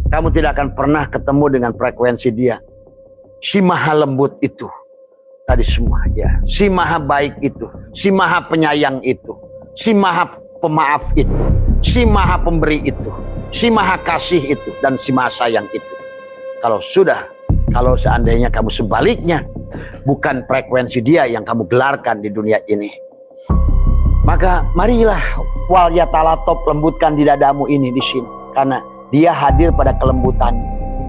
Kamu tidak akan pernah ketemu dengan frekuensi dia. Si maha lembut itu. Tadi semua ya. Si maha baik itu. Si maha penyayang itu. Si maha pemaaf itu. Si maha pemberi itu. Si maha kasih itu. Dan si maha sayang itu. Kalau seandainya kamu sebaliknya, bukan frekuensi dia yang kamu gelarkan di dunia ini, maka marilah wal yatalatop, lembutkan di dadamu ini di sini, karena dia hadir pada kelembutan.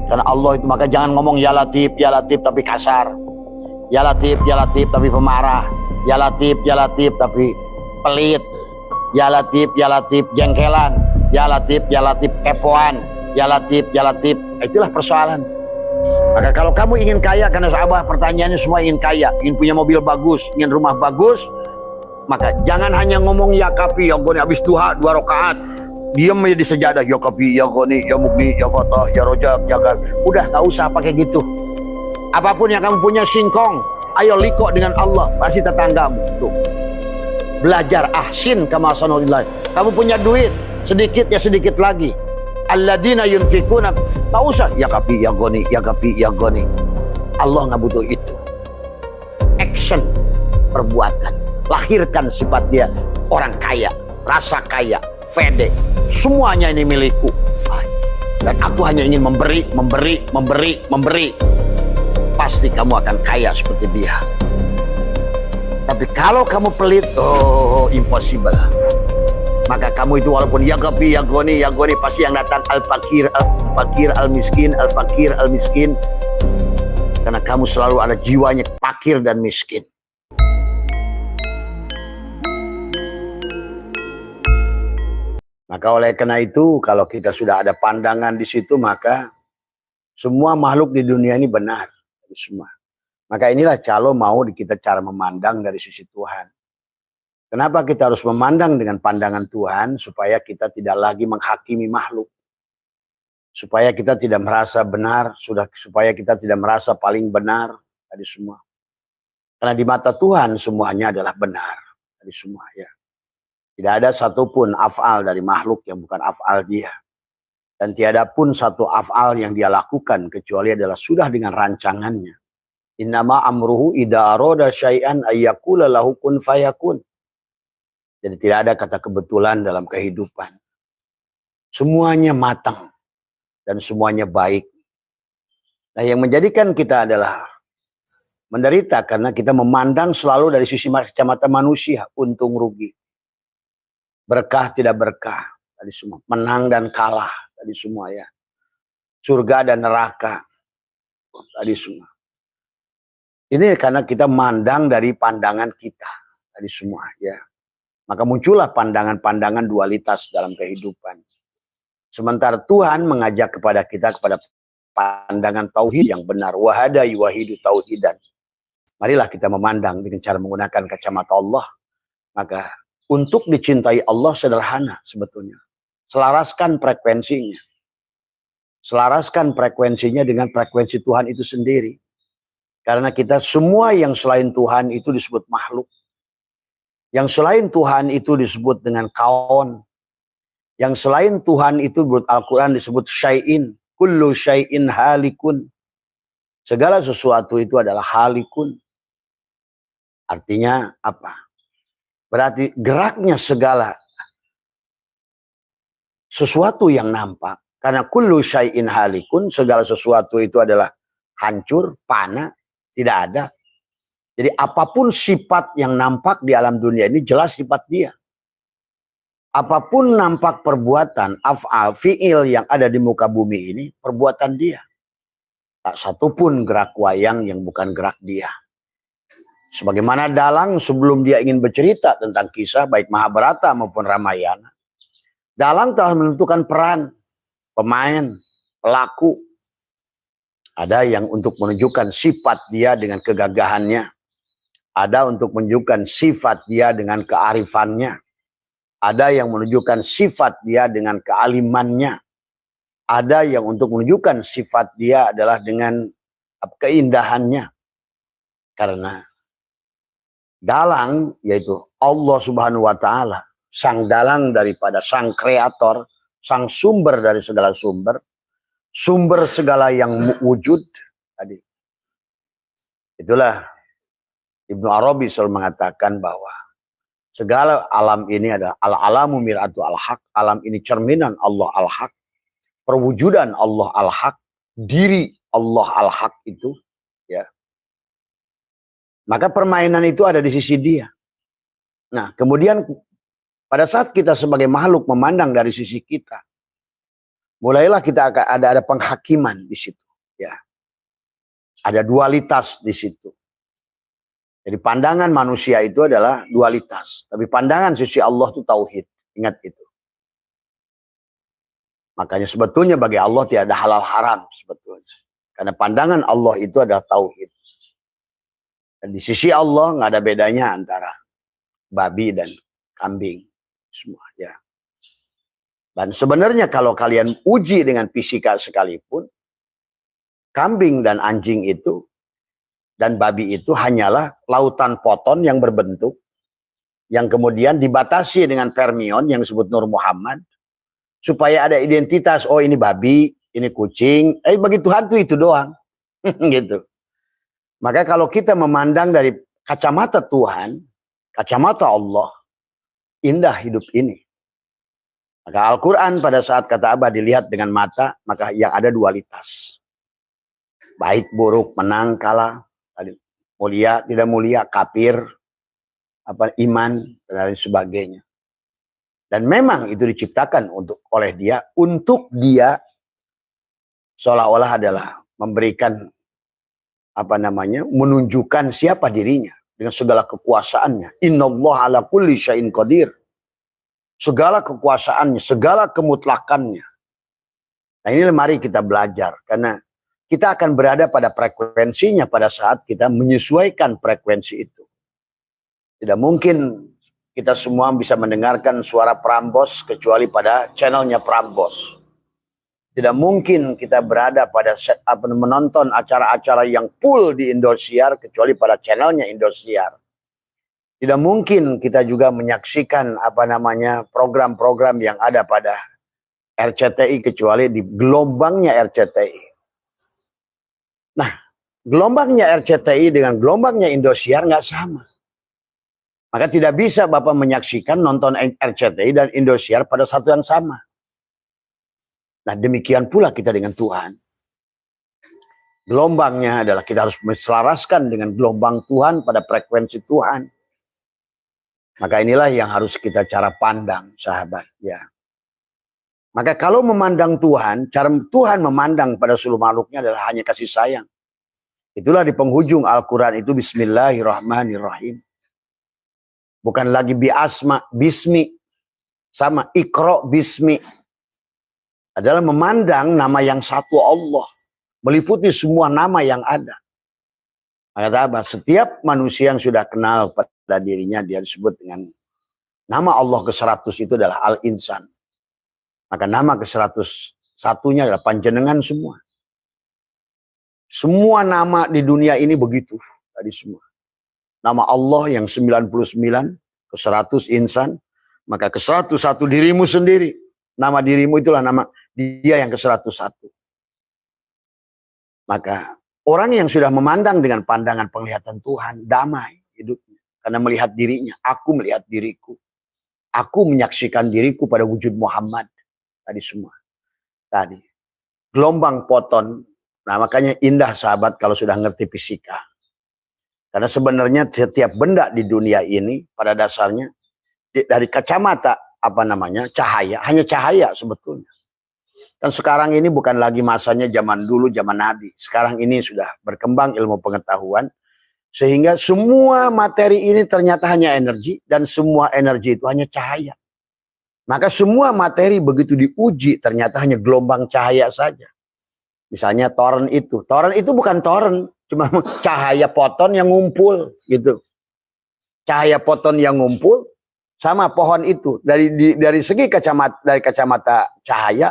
Karena Allah itu, maka jangan ngomong ya Latif tapi kasar, ya Latif tapi pemarah, ya Latif tapi pelit, ya Latif jengkelan, ya Latif kepoan, ya Latif. Itulah persoalan. Maka kalau kamu ingin kaya, karena sahabat pertanyaannya semua ingin kaya, ingin punya mobil bagus, ingin rumah bagus, maka jangan hanya ngomong ya kafi ya goni, habis duha 2 rakaat diam aja di sejadah, ya kafi ya goni ya mugni ya fatah ya rojak ya gar. Udah gak usah pakai gitu. Apapun yang kamu punya singkong, ayo liko dengan Allah, pasti tetanggamu tuh. Belajar ahsin kama sanulillah. Kamu punya duit sedikit ya sedikit lagi. Alladzina yunfikuna, tak usah ya kapi ya goni ya kapi ya goni. Allah nggak butuh itu. Action, perbuatan, lahirkan sifat dia orang kaya, rasa kaya, pede, semuanya ini milikku. Dan aku hanya ingin memberi. Pasti kamu akan kaya seperti dia. Tapi kalau kamu pelit, impossible. Maka kamu itu walaupun ya gapi ya goni pasti yang datang al-fakir al-miskin, al-fakir al-miskin. Karena kamu selalu ada jiwanya fakir dan miskin. Maka oleh karena itu, kalau kita sudah ada pandangan di situ, maka semua makhluk di dunia ini benar. Semua. Maka inilah kalau mau kita cara memandang dari sisi Tuhan. Kenapa kita harus memandang dengan pandangan Tuhan? Supaya kita tidak lagi menghakimi makhluk. Supaya kita tidak merasa benar, supaya kita tidak merasa paling benar dari semua. Karena di mata Tuhan semuanya adalah benar dari semua ya. Tidak ada satupun af'al dari makhluk yang bukan af'al dia. Dan tiada pun satu af'al yang dia lakukan kecuali adalah sudah dengan rancangannya. Innama amruhu idza arada syai'an ayyakula lahu kun fayakun. Jadi tidak ada kata kebetulan dalam kehidupan. Semuanya matang dan semuanya baik. Nah, yang menjadikan kita adalah menderita karena kita memandang selalu dari sisi kacamata manusia, untung rugi. Berkah tidak berkah, tadi semua. Menang dan kalah, tadi semua ya. Surga dan neraka, tadi semua. Ini karena kita mandang dari pandangan kita, tadi semua ya. Maka muncullah pandangan-pandangan dualitas dalam kehidupan. Sementara Tuhan mengajak kepada kita kepada pandangan tauhid yang benar. Wahada yuwahidu tauhidan. Marilah kita memandang dengan cara menggunakan kacamata Allah. Maka untuk dicintai Allah sederhana sebetulnya. Selaraskan frekuensinya. Selaraskan frekuensinya dengan frekuensi Tuhan itu sendiri. Karena kita semua yang selain Tuhan itu disebut makhluk. Yang selain Tuhan itu disebut dengan kaon. Yang selain Tuhan itu menurut Al-Quran disebut syai'in. Kullu syai'in halikun. Segala sesuatu itu adalah halikun. Artinya apa? Berarti geraknya segala sesuatu yang nampak. Karena kullu syai'in halikun, segala sesuatu itu adalah hancur, fana, tidak ada. Jadi apapun sifat yang nampak di alam dunia ini jelas sifat dia. Apapun nampak perbuatan, af'al, fi'il yang ada di muka bumi ini, perbuatan dia. Tak satupun gerak wayang yang bukan gerak dia. Sebagaimana dalang sebelum dia ingin bercerita tentang kisah baik Mahabharata maupun Ramayana. Dalang telah menentukan peran, pemain, pelaku. Ada yang untuk menunjukkan sifat dia dengan kegagahannya. Ada untuk menunjukkan sifat dia dengan kearifannya. Ada yang menunjukkan sifat dia dengan kealimannya. Ada yang untuk menunjukkan sifat dia adalah dengan keindahannya. Karena dalang yaitu Allah Subhanahu wa Ta'ala, sang dalang daripada sang kreator, sang sumber dari segala sumber, sumber segala yang wujud tadi. Itulah Ibnu Arabi selalu mengatakan bahwa segala alam ini adalah al-alamu mir'atu al-haq. Alam ini cerminan Allah al-haq. Perwujudan Allah al-haq. Diri Allah al-haq itu. Ya. Maka permainan itu ada di sisi dia. Nah, kemudian pada saat kita sebagai makhluk memandang dari sisi kita, mulailah kita akan ada penghakiman di situ. Ya. Ada dualitas di situ. Jadi pandangan manusia itu adalah dualitas. Tapi pandangan sisi Allah itu tauhid. Ingat itu. Makanya sebetulnya bagi Allah tidak ada halal haram sebetulnya. Karena pandangan Allah itu adalah tauhid. Dan di sisi Allah nggak ada bedanya antara babi dan kambing. Semua ya. Dan sebenarnya kalau kalian uji dengan fisika sekalipun, kambing dan anjing itu dan babi itu hanyalah lautan poton yang berbentuk, yang kemudian dibatasi dengan fermion yang disebut Nur Muhammad, supaya ada identitas, oh ini babi, ini kucing, bagi Tuhan tuh itu doang. Gitu. Maka kalau kita memandang dari kacamata Tuhan, kacamata Allah, indah hidup ini. Maka Al-Quran pada saat kata Abah dilihat dengan mata, maka yang ada dualitas. Baik, buruk, menang, kalah, mulia, tidak mulia, kafir, iman, dan lain sebagainya. Dan memang itu diciptakan oleh dia, untuk dia seolah-olah adalah memberikan, menunjukkan siapa dirinya dengan segala kekuasaannya. Innallaha ala kulli syai'in qadir. Segala kekuasaannya, segala kemutlakannya. Nah ini mari kita belajar, karena kita akan berada pada frekuensinya pada saat kita menyesuaikan frekuensi itu. Tidak mungkin kita semua bisa mendengarkan suara Prambos kecuali pada channelnya Prambos. Tidak mungkin kita berada pada menonton acara-acara yang full di Indosiar kecuali pada channelnya Indosiar. Tidak mungkin kita juga menyaksikan program-program yang ada pada RCTI kecuali di gelombangnya RCTI. Nah, gelombangnya RCTI dengan gelombangnya Indosiar nggak sama. Maka tidak bisa Bapak menyaksikan nonton RCTI dan Indosiar pada satu yang sama. Nah, demikian pula kita dengan Tuhan. Gelombangnya adalah kita harus menselaraskan dengan gelombang Tuhan pada frekuensi Tuhan. Maka inilah yang harus kita cara pandang, sahabat. Ya. Maka kalau memandang Tuhan, cara Tuhan memandang pada seluruh makhluknya adalah hanya kasih sayang. Itulah di penghujung Al-Quran itu Bismillahirrahmanirrahim. Bukan lagi biasma, bismi. Sama ikro bismi. Adalah memandang nama yang satu Allah. Meliputi semua nama yang ada. Kata apa? Setiap manusia yang sudah kenal pada dirinya, dia disebut dengan nama Allah ke-100 itu adalah Al-Insan. Maka nama ke-101-nya adalah panjenengan semua. Semua nama di dunia ini begitu. Tadi semua. Nama Allah yang 99, ke-100 insan. Maka ke-101 dirimu sendiri. Nama dirimu itulah nama dia yang ke-101. Maka orang yang sudah memandang dengan pandangan penglihatan Tuhan, damai hidupnya. Karena melihat dirinya. Aku melihat diriku. Aku menyaksikan diriku pada wujud Muhammad. Tadi semua. Tadi. Gelombang poton. Nah makanya indah sahabat kalau sudah ngerti fisika. Karena sebenarnya setiap benda di dunia ini pada dasarnya dari kacamata cahaya. Hanya cahaya sebetulnya. Dan sekarang ini bukan lagi masanya zaman dulu, zaman Nabi. Sekarang ini sudah berkembang ilmu pengetahuan. Sehingga semua materi ini ternyata hanya energi. Dan semua energi itu hanya cahaya. Maka semua materi begitu diuji ternyata hanya gelombang cahaya saja. Misalnya toren itu. Toren itu bukan toren. Cuma cahaya foton yang ngumpul. Gitu. Cahaya foton yang ngumpul sama pohon itu. Dari segi kacamata cahaya.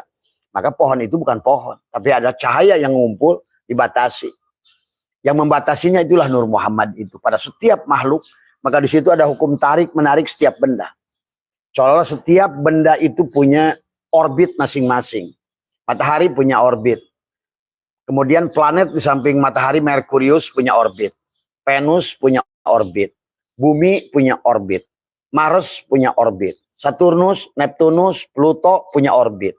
Maka pohon itu bukan pohon. Tapi ada cahaya yang ngumpul dibatasi. Yang membatasinya itulah Nur Muhammad itu. Pada setiap makhluk. Maka di situ ada hukum tarik menarik setiap benda. Soalnya setiap benda itu punya orbit masing-masing. Matahari punya orbit. Kemudian planet di samping matahari, Merkurius punya orbit. Venus punya orbit. Bumi punya orbit. Mars punya orbit. Saturnus, Neptunus, Pluto punya orbit.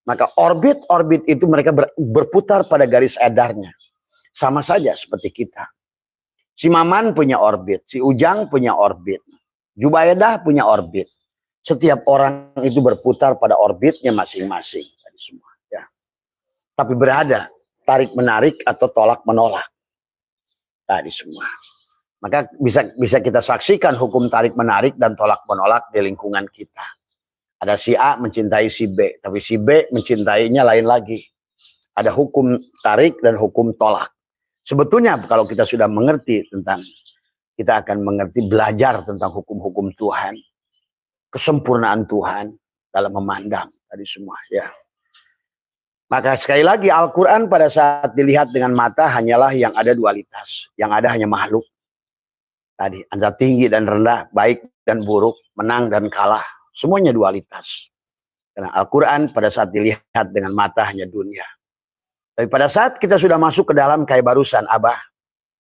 Maka orbit-orbit itu mereka berputar pada garis edarnya. Sama saja seperti kita. Si Maman punya orbit. Si Ujang punya orbit. Jubaidah punya orbit. Setiap orang itu berputar pada orbitnya masing-masing. Semua, ya. Tapi berada tarik-menarik atau tolak-menolak. Tadi semua. Maka bisa kita saksikan hukum tarik-menarik dan tolak-menolak di lingkungan kita. Ada si A mencintai si B, tapi si B mencintainya lain lagi. Ada hukum tarik dan hukum tolak. Sebetulnya kalau kita sudah mengerti tentang, kita akan mengerti, belajar tentang hukum-hukum Tuhan, kesempurnaan Tuhan dalam memandang tadi semua, ya. Maka sekali lagi Al-Quran pada saat dilihat dengan mata hanyalah yang ada dualitas, yang ada hanya makhluk. Tadi antara tinggi dan rendah, baik dan buruk, menang dan kalah. Semuanya dualitas. Karena Al-Quran pada saat dilihat dengan mata hanya dunia. Tapi pada saat kita sudah masuk ke dalam, kayak barusan Abah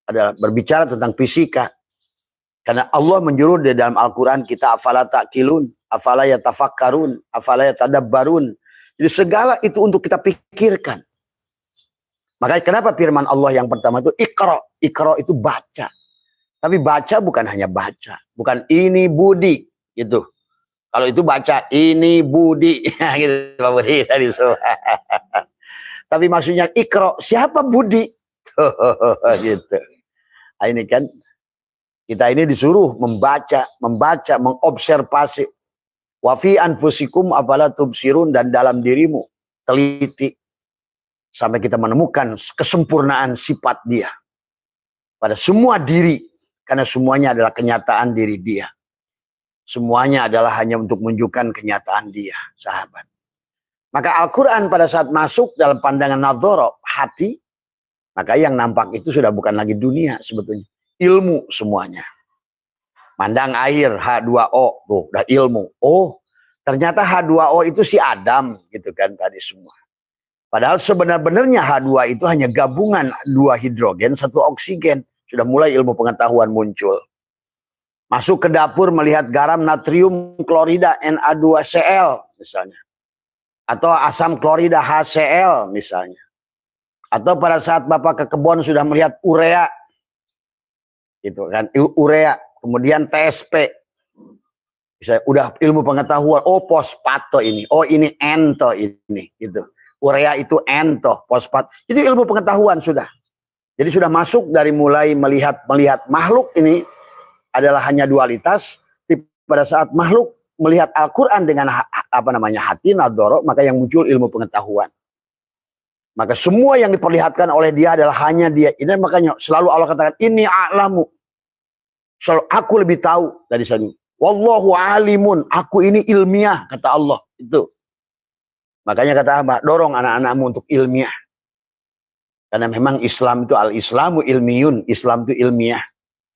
adalah berbicara tentang fisika. Karena Allah menyuruh di dalam Al-Quran kita afala ta'qilun, afala yatafakkarun, afala yatadabbarun. Jadi segala itu untuk kita pikirkan. Makanya kenapa firman Allah yang pertama itu Iqra. Iqra itu baca. Tapi baca bukan hanya baca. Bukan ini budi. Gitu. Kalau itu baca ini budi, gitu Pak Budi tadi. Tapi maksudnya Iqra, siapa budi? Gitu. Nah, ini kan kita ini disuruh membaca, mengobservasi. Wa fi anfusikum afala tubsirun, dan dalam dirimu teliti sampai kita menemukan kesempurnaan sifat Dia pada semua diri, karena semuanya adalah kenyataan diri Dia. Semuanya adalah hanya untuk menunjukkan kenyataan Dia, sahabat. Maka Al-Quran pada saat masuk dalam pandangan nadhara, hati, maka yang nampak itu sudah bukan lagi dunia sebetulnya. Ilmu semuanya. Pandang air, H2O, tuh, udah ilmu. Oh, ternyata H2O itu si Adam, gitu kan tadi semua. Padahal sebenarnya H2 itu hanya gabungan 2 hidrogen, 1 oksigen. Sudah mulai ilmu pengetahuan muncul. Masuk ke dapur melihat garam natrium klorida Na2Cl misalnya. Atau asam klorida HCl misalnya. Atau pada saat Bapak ke kebun sudah melihat urea. Gitu kan, urea. Kemudian TSP. Misalnya udah ilmu pengetahuan, oh fosfato ini, oh ini ento ini gitu. Urea itu ento, fosfat. Itu ilmu pengetahuan sudah. Jadi sudah masuk dari mulai melihat makhluk ini adalah hanya dualitas. Pada saat makhluk melihat Al-Quran dengan hati nadhara, maka yang muncul ilmu pengetahuan. Maka semua yang diperlihatkan oleh dia adalah hanya dia. Ini makanya selalu Allah katakan ini a'lamu. Selalu aku lebih tahu dari sana. Wallahu alimun, aku ini ilmiah kata Allah itu. Makanya kata Abah, dorong anak-anakmu untuk ilmiah. Karena memang Islam itu al-Islamu ilmiyun, Islam itu ilmiah.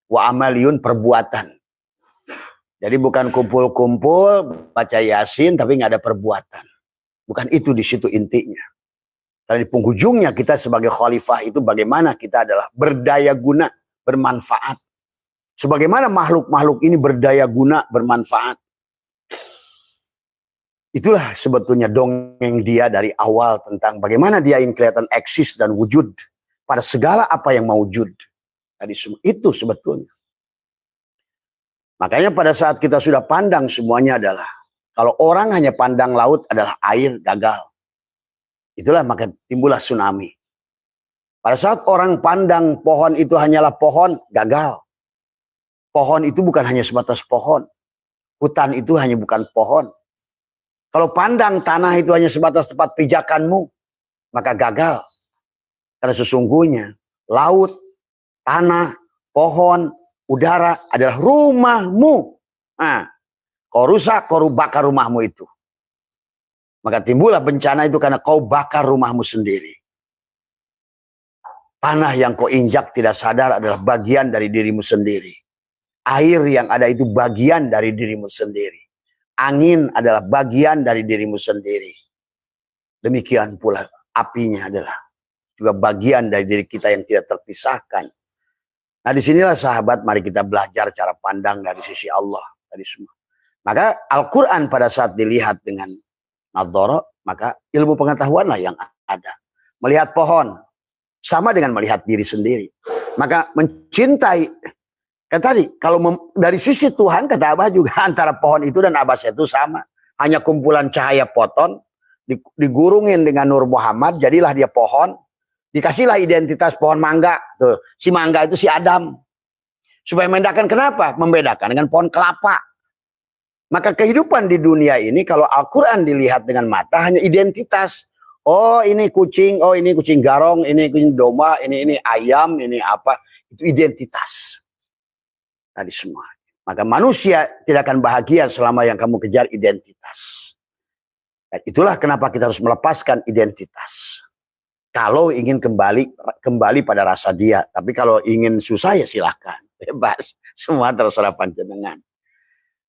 Wa amaliyun, perbuatan. Jadi bukan kumpul-kumpul baca Yasin tapi nggak ada perbuatan. Bukan itu di situ intinya. Karena di penghujungnya kita sebagai khalifah itu bagaimana kita adalah berdaya guna, bermanfaat. Sebagaimana makhluk-makhluk ini berdaya guna, bermanfaat. Itulah sebetulnya dongeng dia dari awal tentang bagaimana dia yang kelihatan eksis dan wujud pada segala apa yang mewujud. Tadi itu sebetulnya. Makanya pada saat kita sudah pandang semuanya adalah, kalau orang hanya pandang laut adalah air, gagal. Itulah maka timbullah tsunami. Pada saat orang pandang pohon itu hanyalah pohon, gagal. Pohon itu bukan hanya sebatas pohon. Hutan itu hanya bukan pohon. Kalau pandang tanah itu hanya sebatas tempat pijakanmu, maka gagal. Karena sesungguhnya laut, tanah, pohon, udara adalah rumahmu. Nah, kau rusak, kau bakar rumahmu itu. Maka timbullah bencana itu karena kau bakar rumahmu sendiri. Tanah yang kau injak tidak sadar adalah bagian dari dirimu sendiri. Air yang ada itu bagian dari dirimu sendiri. Angin adalah bagian dari dirimu sendiri. Demikian pula apinya adalah juga bagian dari diri kita yang tidak terpisahkan. Nah disinilah sahabat, mari kita belajar cara pandang dari sisi Allah tadi semua. Maka Al-Quran pada saat dilihat dengan nadhara, maka ilmu pengetahuanlah yang ada. Melihat pohon sama dengan melihat diri sendiri. Maka mencintai, kan tadi kalau dari sisi Tuhan kata Abah juga antara pohon itu dan Abbas itu sama. Hanya kumpulan cahaya foton digurungin dengan Nur Muhammad, jadilah dia pohon. Dikasihlah identitas pohon mangga. Tuh, si mangga itu si Adam. Supaya membedakan, kenapa? Membedakan dengan pohon kelapa. Maka kehidupan di dunia ini kalau Al-Quran dilihat dengan mata hanya identitas. Oh ini kucing, oh ini kucing garong, ini kucing domba, ini ayam, ini apa. Itu identitas. Tadi semua. Maka manusia tidak akan bahagia selama yang kamu kejar identitas. Dan itulah kenapa kita harus melepaskan identitas. Kalau ingin kembali pada rasa dia. Tapi kalau ingin susah ya silahkan. Bebas. Semua terserah panjenengan.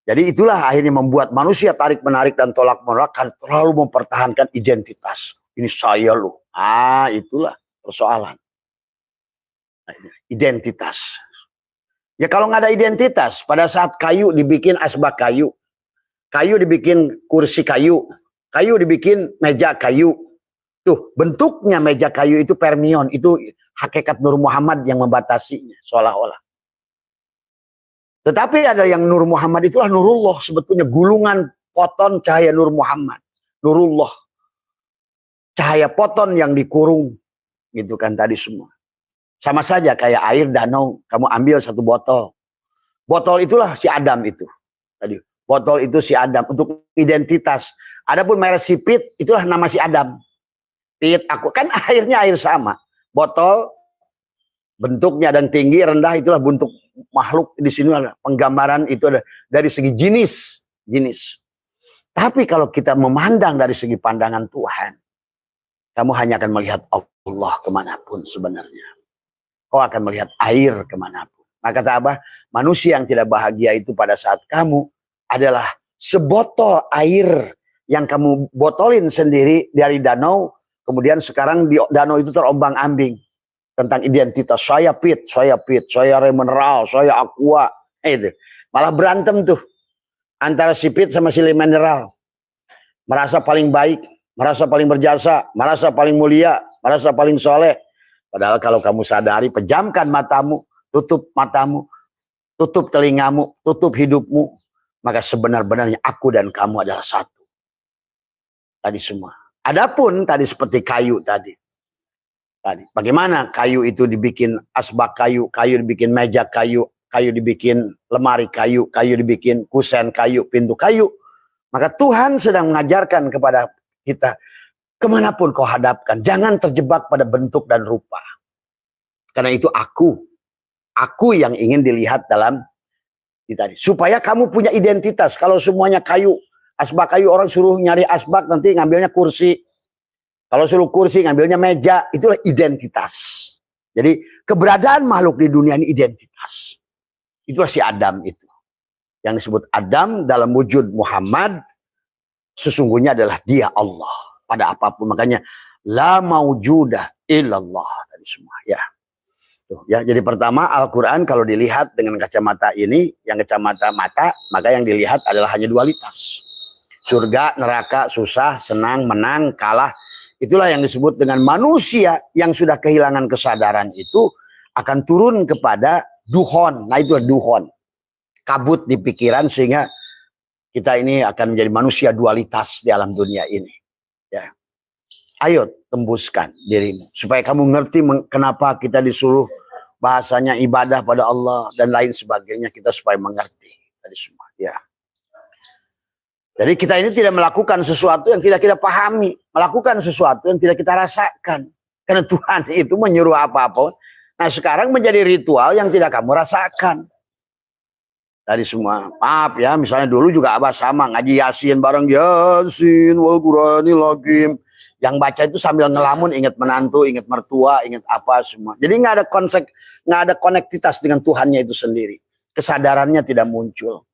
Jadi itulah akhirnya membuat manusia tarik-menarik dan tolak-menolak karena terlalu mempertahankan identitas. Ini saya loh. Itulah persoalan. Identitas. Ya kalau nggak ada identitas, pada saat kayu dibikin asbak kayu, kayu dibikin kursi kayu, kayu dibikin meja kayu. Tuh bentuknya meja kayu itu permion, itu hakikat Nur Muhammad yang membatasinya seolah-olah. Tetapi ada yang Nur Muhammad itulah Nurullah, sebetulnya gulungan poton cahaya Nur Muhammad. Nurullah. Cahaya poton yang dikurung. Gitu kan tadi semua. Sama saja kayak air danau. Kamu ambil satu botol. Botol itulah si Adam itu. Tadi botol itu si Adam untuk identitas. Adapun merek si Pit itulah nama si Adam. Pit aku kan airnya air sama. Botol bentuknya dan tinggi rendah itulah bentuk makhluk di sini ada penggambaran itu ada dari segi jenis. Tapi kalau kita memandang dari segi pandangan Tuhan, kamu hanya akan melihat Allah kemanapun sebenarnya. Kau akan melihat air kemanapun. Maka kata Abah, manusia yang tidak bahagia itu pada saat kamu adalah sebotol air yang kamu botolin sendiri dari danau. Kemudian sekarang di danau itu terombang-ambing. Tentang identitas, saya Pit, saya mineral, saya aqua. Itu. Malah berantem tuh. Antara si Pit sama si mineral. Merasa paling baik, merasa paling berjasa, merasa paling mulia, merasa paling soleh. Padahal kalau kamu sadari, pejamkan matamu, tutup telingamu, tutup hidupmu. Maka sebenar-benarnya aku dan kamu adalah satu. Tadi semua. Adapun tadi seperti kayu tadi. Bagaimana kayu itu dibikin asbak kayu, kayu dibikin meja kayu, kayu dibikin lemari kayu, kayu dibikin kusen kayu, pintu kayu. Maka Tuhan sedang mengajarkan kepada kita, kemanapun kau hadapkan, jangan terjebak pada bentuk dan rupa. Karena itu aku yang ingin dilihat dalam tadi. Supaya kamu punya identitas. Kalau semuanya kayu, asbak kayu, orang suruh nyari asbak, nanti ngambilnya kursi. Kalau suruh kursi, ngambilnya meja, itulah identitas. Jadi keberadaan makhluk di dunia ini identitas. Itulah si Adam itu. Yang disebut Adam dalam wujud Muhammad, sesungguhnya adalah dia Allah. Pada apapun, makanya la maujudah illallah. Tadi semua ya. Tuh, ya. Jadi pertama Al-Quran kalau dilihat dengan kacamata ini, yang kacamata mata, maka yang dilihat adalah hanya dualitas. Surga, neraka, susah, senang, menang, kalah. Itulah yang disebut dengan manusia yang sudah kehilangan kesadaran itu akan turun kepada duhon. Nah itulah duhon. Kabut di pikiran sehingga kita ini akan menjadi manusia dualitas di alam dunia ini. Ya. Ayo tembuskan dirimu. Supaya kamu ngerti kenapa kita disuruh bahasanya ibadah pada Allah dan lain sebagainya. Kita supaya mengerti. Tadi semua. Ya. Jadi kita ini tidak melakukan sesuatu yang tidak kita pahami. Melakukan sesuatu yang tidak kita rasakan. Karena Tuhan itu menyuruh apa-apa. Nah sekarang menjadi ritual yang tidak kamu rasakan. Tadi semua. Maaf ya, misalnya dulu juga Abah sama. Ngaji Yasin bareng. Yasin wal Qur'anil Hakim. Yang baca itu sambil ngelamun, ingat menantu, ingat mertua, ingat apa semua. Jadi nggak ada konektivitas dengan Tuhannya itu sendiri. Kesadarannya tidak muncul.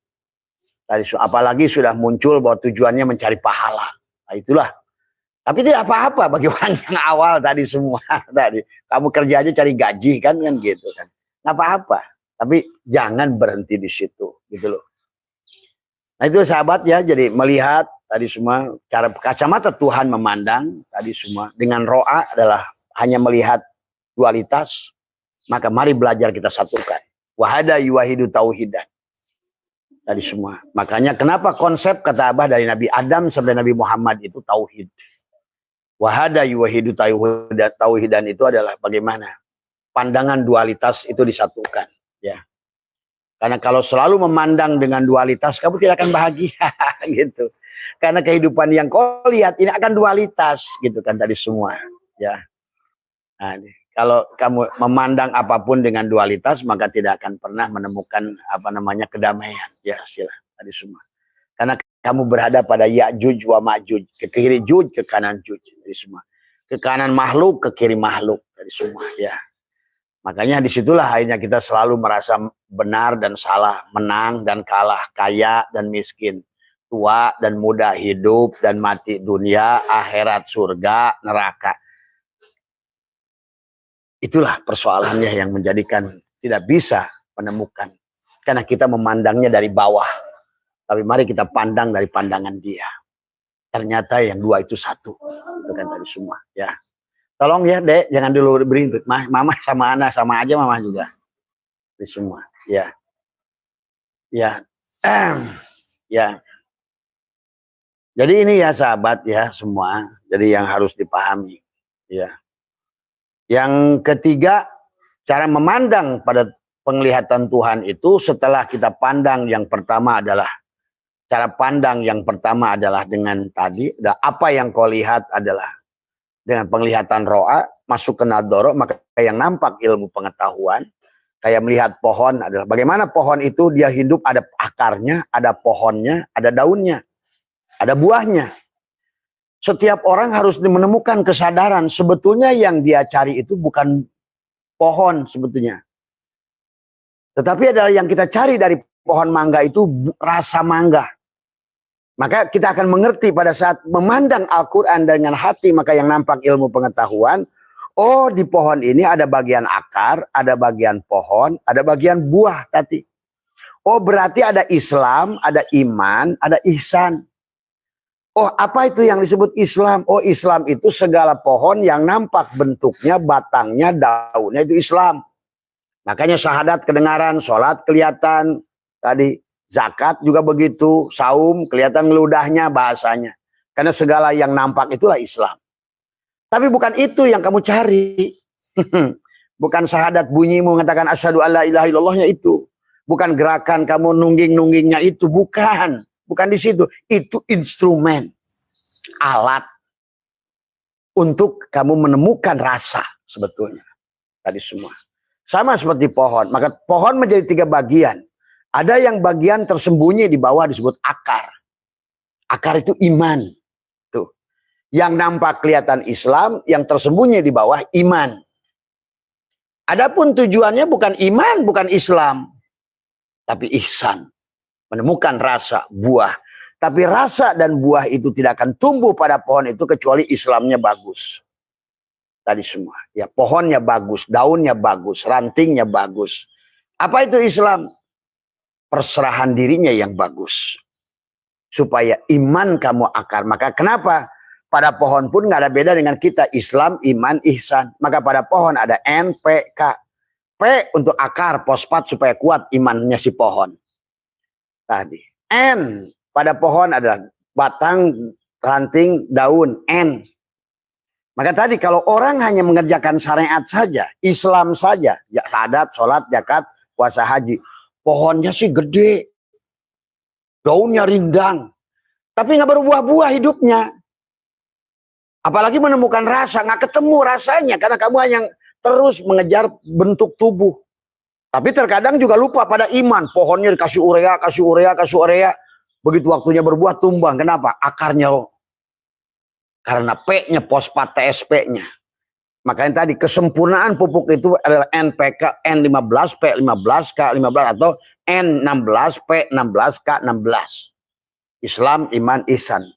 Apalagi sudah muncul bahwa tujuannya mencari pahala. Nah, itulah Tapi tidak apa-apa bagi orang yang awal tadi semua tadi. Kamu kerja aja cari gaji kan gitu kan. Nggak apa-apa. Tapi jangan berhenti di situ gitu loh. Nah itu sahabat ya, jadi melihat tadi semua cara kacamata Tuhan memandang tadi semua dengan ro'a adalah hanya melihat dualitas. Maka mari belajar kita satukan. Wahada yuwahidu tauhidan. Tadi semua. Makanya kenapa konsep kata Abah dari Nabi Adam sampai Nabi Muhammad itu tauhid. Wahada yuwahidu tauhidan itu adalah bagaimana pandangan dualitas itu disatukan. Ya. Karena kalau selalu memandang dengan dualitas, kamu tidak akan bahagia gitu. Karena kehidupan yang kau lihat ini akan dualitas gitu kan tadi semua. Ya. Nah, kalau kamu memandang apapun dengan dualitas, maka tidak akan pernah menemukan apa namanya kedamaian. Ya, sila tadi semua. Karena kamu berada pada Ya'juj wa Ma'juj, ke kiri Juj, ke kanan Juj, tadi semua. Ke kanan makhluk, ke kiri makhluk, tadi semua. Ya. Makanya disitulah akhirnya kita selalu merasa benar dan salah, menang dan kalah, kaya dan miskin, tua dan muda, hidup dan mati, dunia, akhirat, surga, neraka. Itulah persoalannya yang menjadikan tidak bisa menemukan. Karena kita memandangnya dari bawah. Tapi mari kita pandang dari pandangan dia. Ternyata yang dua itu satu. Itu kan tadi semua. Ya. Tolong ya Dek, jangan dulu berintut. Mama sama Ana sama aja mama juga. Itu semua. Ya. Ya. Ya. Jadi ini ya sahabat ya semua. Jadi yang harus dipahami. Ya. Yang ketiga, cara memandang pada penglihatan Tuhan itu setelah kita pandang yang pertama adalah cara pandang yang pertama adalah dengan tadi, apa yang kau lihat adalah dengan penglihatan ro'a, masuk ke nadoro, maka yang nampak ilmu pengetahuan, kayak melihat pohon adalah bagaimana pohon itu dia hidup, ada akarnya, ada pohonnya, ada daunnya, ada buahnya. Setiap orang harus menemukan kesadaran sebetulnya yang dia cari itu bukan pohon sebetulnya. Tetapi adalah yang kita cari dari pohon mangga itu rasa mangga. Maka kita akan mengerti pada saat memandang Al-Quran dengan hati, maka yang nampak ilmu pengetahuan, oh di pohon ini ada bagian akar, ada bagian pohon, ada bagian buah tadi. Oh berarti ada Islam, ada iman, ada ihsan. Oh apa itu yang disebut Islam? Oh Islam itu segala pohon yang nampak bentuknya, batangnya, daunnya itu Islam. Makanya syahadat kedengaran, sholat kelihatan, tadi zakat juga begitu, saum kelihatan ngeludahnya bahasanya. Karena segala yang nampak itulah Islam. Tapi bukan itu yang kamu cari. Bukan syahadat bunyimu mengatakan asyhadu alla ilaha illallahnya itu. Bukan gerakan kamu nungging-nunggingnya itu, bukan. Bukan di situ, itu instrumen, alat untuk kamu menemukan rasa sebetulnya. Tadi semua. Sama seperti pohon, maka pohon menjadi tiga bagian. Ada yang bagian tersembunyi di bawah disebut akar. Akar itu iman. Tuh. Yang nampak kelihatan Islam, yang tersembunyi di bawah iman. Adapun tujuannya bukan iman, bukan Islam, tapi ihsan. Menemukan rasa, buah. Tapi rasa dan buah itu tidak akan tumbuh pada pohon itu kecuali Islamnya bagus. Tadi semua. Ya, pohonnya bagus, daunnya bagus, rantingnya bagus. Apa itu Islam? Perserahan dirinya yang bagus. Supaya iman kamu akar. Maka kenapa? Pada pohon pun nggak ada beda dengan kita. Islam, iman, ihsan. Maka pada pohon ada N, P, K. P untuk akar, fosfat supaya kuat imannya si pohon. Tadi. N pada pohon adalah batang, ranting, daun. N. Maka tadi kalau orang hanya mengerjakan syariat saja, Islam saja, ya syahadat, sholat, zakat, puasa, haji, pohonnya sih gede, daunnya rindang, tapi nggak berbuah-buah hidupnya. Apalagi menemukan rasa, nggak ketemu rasanya karena kamu hanya terus mengejar bentuk tubuh. Tapi terkadang juga lupa pada iman. Pohonnya dikasih urea, kasih urea, kasih urea. Begitu waktunya berbuah tumbang. Kenapa? Akarnya. Karena P-nya, fosfat TSP-nya. Makanya tadi kesempurnaan pupuk itu adalah NPK, N15, P15, K15 atau N16, P16, K16. Islam, iman, ihsan.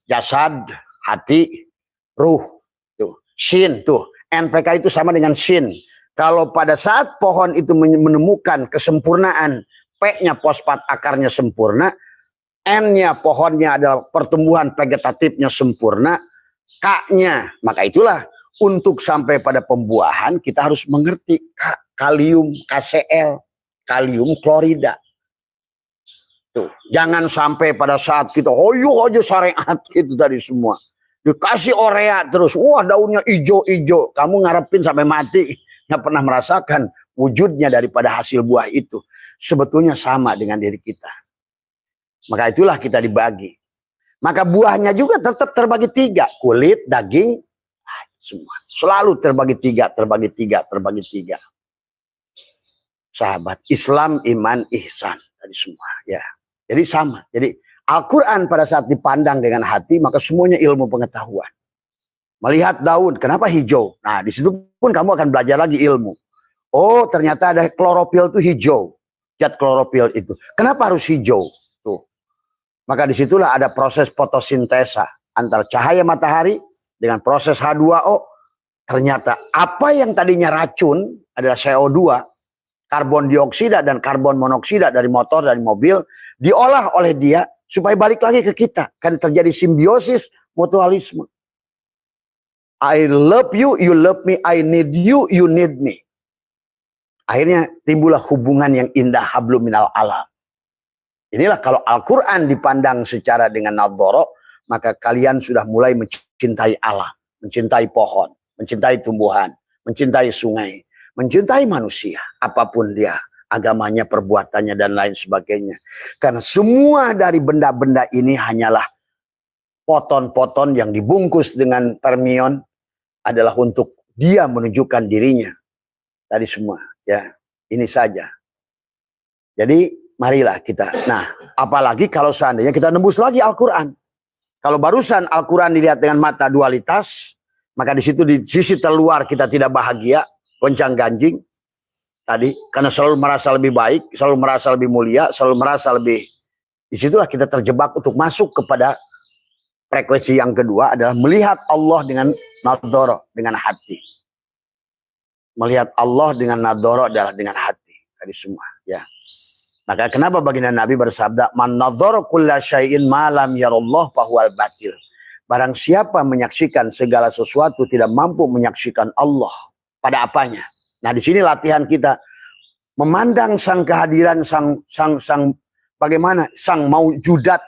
Jasad, hati, ruh. Tuh, shin tuh. NPK itu sama dengan shin. Kalau pada saat pohon itu menemukan kesempurnaan, P-nya fosfat akarnya sempurna, N-nya pohonnya adalah pertumbuhan vegetatifnya sempurna, K-nya, maka itulah untuk sampai pada pembuahan kita harus mengerti kalium, KCl, kalium klorida. Tuh, jangan sampai pada saat kita hoyo aja syariat gitu tadi semua. Dikasih urea terus, wah daunnya hijau-hijau. Kamu ngarepin sampai mati, nggak pernah merasakan wujudnya daripada hasil buah itu. Sebetulnya sama dengan diri kita. Maka itulah kita dibagi. Maka buahnya juga tetap terbagi 3. Kulit, daging, semua. Selalu terbagi 3, terbagi 3, terbagi 3. Sahabat, Islam, iman, ihsan. Tadi semua, ya. Jadi sama. Jadi Al-Quran pada saat dipandang dengan hati, maka semuanya ilmu pengetahuan. Melihat daun, kenapa hijau? Nah, di situ pun kamu akan belajar lagi ilmu. Oh, ternyata ada klorofil itu hijau. Zat klorofil itu. Kenapa harus hijau? Tuh. Maka disitulah ada proses fotosintesa antara cahaya matahari dengan proses H2O. Ternyata apa yang tadinya racun adalah CO2, karbon dioksida dan karbon monoksida dari motor, dari mobil, diolah oleh dia supaya balik lagi ke kita. Kan terjadi simbiosis mutualisme. I love you, you love me. I need you, you need me. Akhirnya timbullah hubungan yang indah, hablum minal alam. Inilah kalau Al-Quran dipandang secara dengan nadhara, maka kalian sudah mulai mencintai alam, mencintai pohon, mencintai tumbuhan, mencintai sungai, mencintai manusia, apapun dia. Agamanya, perbuatannya, dan lain sebagainya. Karena semua dari benda-benda ini hanyalah poton-poton yang dibungkus dengan fermion adalah untuk dia menunjukkan dirinya. Tadi semua, ya. Ini saja. Jadi, marilah kita. Nah, apalagi kalau seandainya kita nembus lagi Al-Quran. Kalau barusan Al-Quran dilihat dengan mata dualitas, maka di situ di sisi terluar kita tidak bahagia, goncang-ganjing. Tadi, karena selalu merasa lebih baik, selalu merasa lebih mulia, selalu merasa lebih. Disitulah kita terjebak untuk masuk kepada frekuensi yang kedua adalah melihat Allah dengan nadhara, dengan hati. Melihat Allah dengan nadhara adalah dengan hati. Tadi semua, ya. Maka kenapa baginda Nabi bersabda, man nadhara kulla syai'in ma lam yarallah fahuwal batil. Barang siapa menyaksikan segala sesuatu tidak mampu menyaksikan Allah pada apanya. Nah, di sini latihan kita memandang sang kehadiran, sang bagaimana sang maujudat,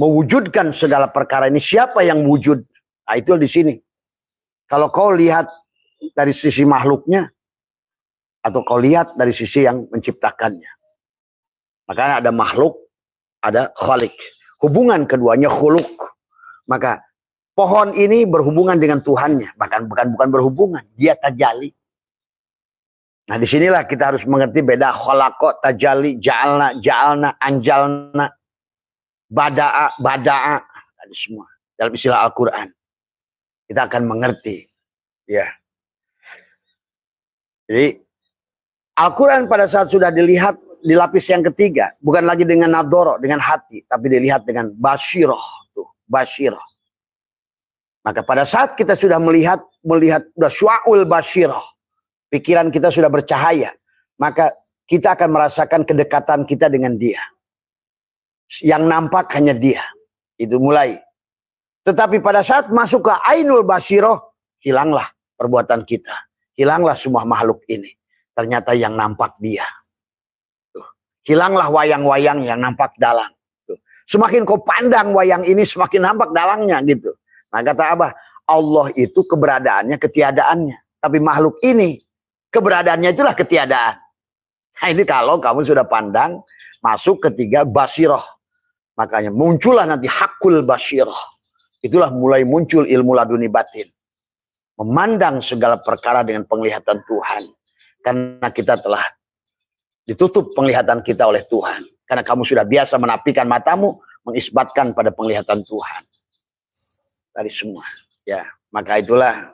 mewujudkan segala perkara ini. Siapa yang wujud? Nah, itu di sini. Kalau kau lihat dari sisi makhluknya, atau kau lihat dari sisi yang menciptakannya. Makanya ada makhluk, ada khalik. Hubungan keduanya khuluk. Maka pohon ini berhubungan dengan Tuhannya, bahkan bukan berhubungan, dia tajali. Nah, disinilah kita harus mengerti beda khalaqa, tajali, ja'alna, anjalna, bada'a, ada semua dalam istilah Al-Quran. Kita akan mengerti, ya. Jadi Al-Quran pada saat sudah dilihat di lapis yang ketiga, bukan lagi dengan nadhara, dengan hati, tapi dilihat dengan basyirah, tuh, basyirah. Maka pada saat kita sudah melihat sudah syu'ul basyirah, pikiran kita sudah bercahaya, maka kita akan merasakan kedekatan kita dengan dia. Yang nampak hanya dia. Itu mulai. Tetapi pada saat masuk ke ainul basyirah, hilanglah perbuatan kita. Hilanglah semua makhluk ini. Ternyata yang nampak dia. Tuh. Hilanglah wayang-wayang yang nampak dalang. Tuh. Semakin kau pandang wayang ini, semakin nampak dalangnya gitu. Nah, kata Abah, Allah itu keberadaannya, ketiadaannya. Tapi makhluk ini, keberadaannya itulah ketiadaan. Nah, ini kalau kamu sudah pandang, masuk ketiga basirah. Makanya muncullah nanti hakul basirah. Itulah mulai muncul ilmu laduni batin. Memandang segala perkara dengan penglihatan Tuhan. Karena kita telah ditutup penglihatan kita oleh Tuhan. Karena kamu sudah biasa menapikan matamu, mengisbatkan pada penglihatan Tuhan. Dari semua. Ya, maka itulah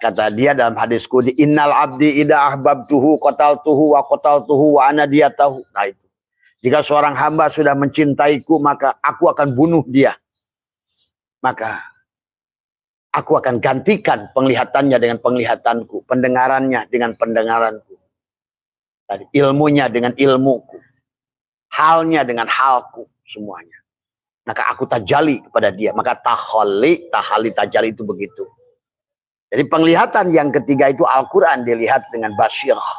kata dia dalam hadis qudsi, innal abdi idza ahbabtuhu qataltuhu wa qataltuhu wa ana diyatahu. Nah itu. Jika seorang hamba sudah mencintaiku, maka aku akan bunuh dia. Maka Aku akan gantikan penglihatannya dengan penglihatanku, pendengarannya dengan pendengaranku, tadi ilmunya dengan ilmuku, halnya dengan halku, semuanya. Maka aku tajali kepada dia. Maka tahali tajali itu begitu. Jadi penglihatan yang ketiga itu Al-Quran dilihat dengan basyirah.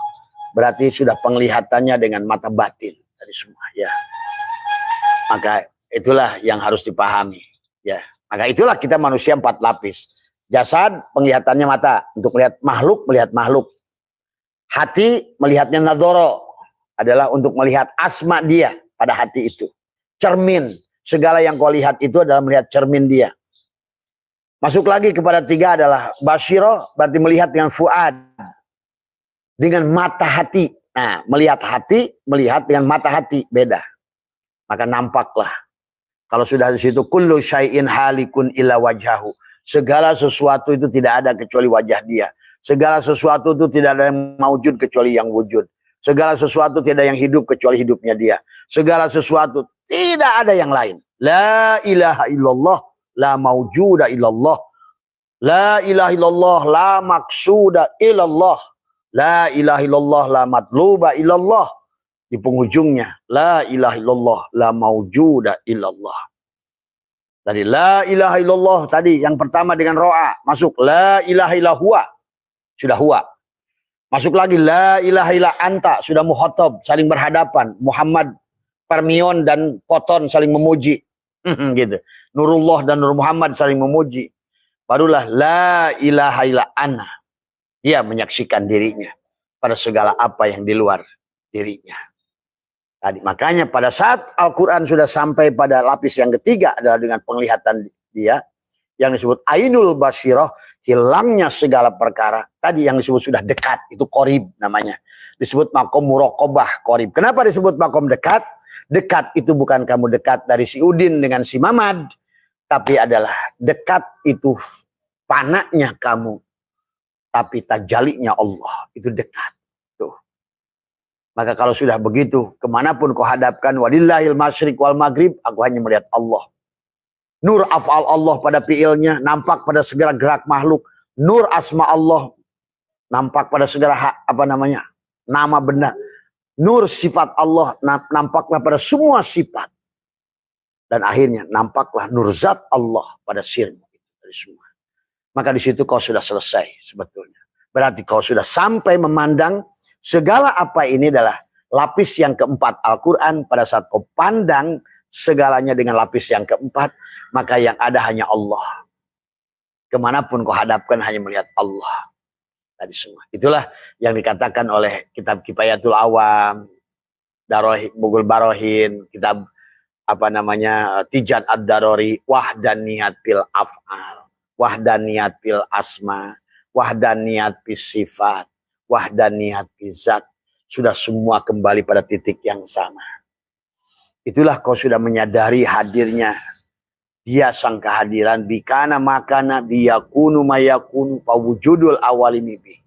Berarti sudah penglihatannya dengan mata batin dari semua. Ya. Maka itulah yang harus dipahami. Ya. Maka itulah kita manusia 4 lapis. Jasad, penglihatannya mata. Untuk melihat makhluk. Hati, melihatnya nadoro. Adalah untuk melihat asma dia pada hati itu. Cermin. Segala yang kau lihat itu adalah melihat cermin dia. Masuk lagi kepada 3 adalah basyirah. Berarti melihat dengan fuad. Dengan mata hati. Nah, melihat hati, melihat dengan mata hati. Beda. Maka nampaklah. Kalau sudah di situ kullu syai'in halikun illa wajhahu. Segala sesuatu itu tidak ada kecuali wajah dia. Segala sesuatu itu tidak ada yang maujud kecuali yang wujud. Segala sesuatu tidak ada yang hidup kecuali hidupnya dia. Segala sesuatu tidak ada yang lain. La ilaha illallah, la maujuda illallah. La ilaha illallah, la maksuda illallah. La ilaha illallah, la matluba illallah. Di penghujungnya, la ilaha illallah, la maujuda illallah. Tadi la ilaha illallah tadi yang pertama dengan ro'a. Masuk la ilaha illallah. Sudah huwa. Masuk lagi la ilaha illa anta. Sudah muhotob. Saling berhadapan. Muhammad, Parmion dan Poton saling memuji. Gitu. Nurullah dan Nur Muhammad saling memuji. Barulah la ilaha illa ana. Dia menyaksikan dirinya pada segala apa yang di luar dirinya. Tadi, makanya pada saat Al-Quran sudah sampai pada lapis yang ketiga adalah dengan penglihatan dia yang disebut ainul basyirah, hilangnya segala perkara. Tadi yang disebut sudah dekat, itu qorib namanya. Disebut makom muraqabah, qorib. Kenapa disebut makom dekat? Dekat itu bukan kamu dekat dari si Udin dengan si Mamad, tapi adalah dekat itu panaknya kamu, tapi tajalinya Allah, itu dekat. Maka kalau sudah begitu, kemanapun kau hadapkan, walillahil masyriq wal maghrib, aku hanya melihat Allah. Nur af'al Allah pada fi'ilnya, nampak pada segala gerak makhluk. Nur asma Allah, nampak pada segala nama benda. Nur sifat Allah, nampaklah pada semua sifat. Dan akhirnya, nampaklah nur zat Allah pada sirmu. Dari semua. Maka di situ kau sudah selesai sebetulnya. Berarti kau sudah sampai memandang segala apa ini adalah lapis yang keempat Al-Quran. Pada saat kau pandang segalanya dengan lapis yang keempat, maka yang ada hanya Allah. Kemanapun kau hadapkan hanya melihat Allah. Tadi semua. Itulah yang dikatakan oleh kitab Kifayatul Awam, Bugul Barohin, kitab Tijan Ad-Darori, Wahdaniyat fil af'al, Wahdaniyat fil asma, Wahdaniyat fis sifat, Wahdaniyat bizat. Sudah semua kembali pada titik yang sama. Itulah kau sudah menyadari hadirnya dia sang kehadiran. Bikana makana biyakunu mayakunu pawujudul awalimibi.